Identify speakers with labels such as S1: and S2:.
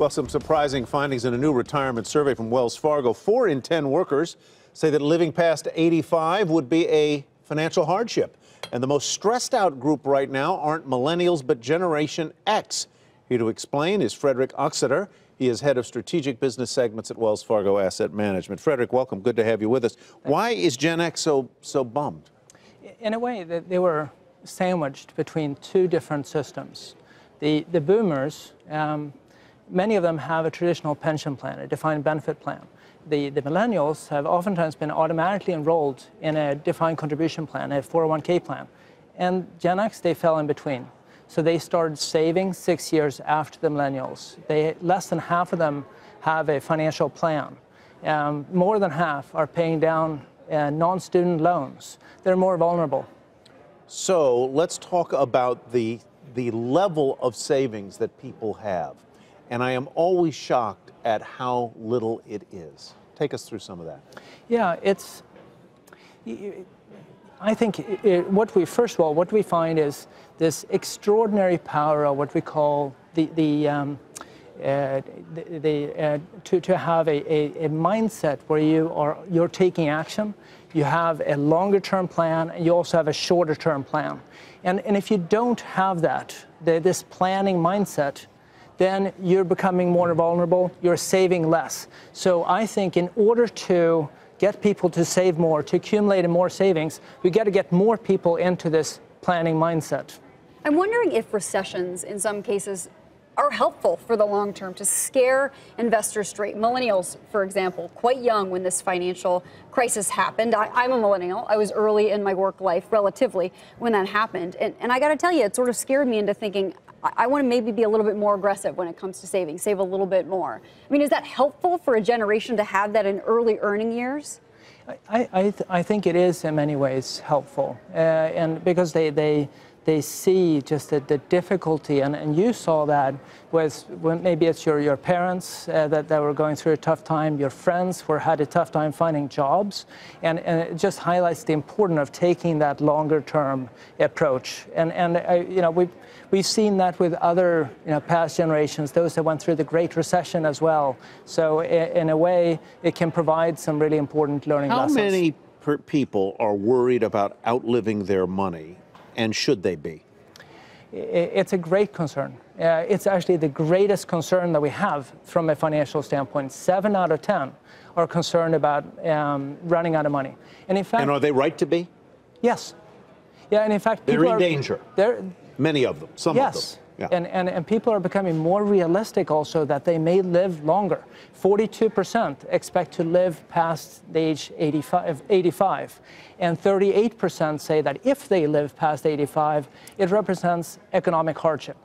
S1: Well, some surprising findings in a new retirement survey from Wells Fargo. 4 in 10 workers say that living past 85 would be a financial hardship. And the most stressed out group right now aren't millennials, but Generation X. Here to explain is Fredrik Axsater. He is head of strategic business segments at Wells Fargo Asset Management. Fredrik, welcome. Good to have you with us. Why is Gen X so bummed? In a way, they were sandwiched between two different systems. The boomers, many of them have a traditional pension plan, a defined benefit plan. The millennials have oftentimes been automatically enrolled in a defined contribution plan, a 401k plan. And Gen X, they fell in between. So they started saving 6 years after the millennials. Less than half of them have a financial plan. More than half are paying down non-student loans. They're more vulnerable. So let's talk about the level of savings that people have. And I am always shocked at how little it is. Take us through some of that. Yeah, I think what we find is this extraordinary power of what we call to have a mindset where you're taking action. You have a longer-term plan, and you also have a shorter-term plan. And if you don't have that, this planning mindset, then you're becoming more vulnerable, you're saving less. So I think in order to get people to save more, to accumulate more savings, we got to get more people into this planning mindset.
S2: I'm wondering if recessions, in some cases, are helpful for the long term to scare investors straight. Millennials, for example, quite young when this financial crisis happened. I'm a millennial. I was early in my work life, relatively, when that happened. And I got to tell you, it sort of scared me into thinking, I want to maybe be a little bit more aggressive when it comes to saving, save a little bit more. I mean, is that helpful for a generation to have that in early earning years?
S3: I think it is in many ways helpful, and because they see just the difficulty, and you saw that when maybe it's your parents that were going through a tough time, your friends who had a tough time finding jobs, and it just highlights the importance of taking that longer term approach. And we've seen that with other past generations, those that went through the Great Recession as well. So in a way, it can provide some really important learning lessons.
S1: How many people are worried about outliving their money? And should they be?
S3: It's a great concern. It's actually the greatest concern that we have from a financial standpoint. 7 out of 10 are concerned about running out of money. And in fact,
S1: and are they right to be?
S3: Yes. Yeah, and in fact,
S1: they're in danger. Many of them. Some of them.
S3: Yeah. And people are becoming more realistic also that they may live longer. 42% expect to live past the age 85. And 38% say that if they live past 85, it represents economic hardship.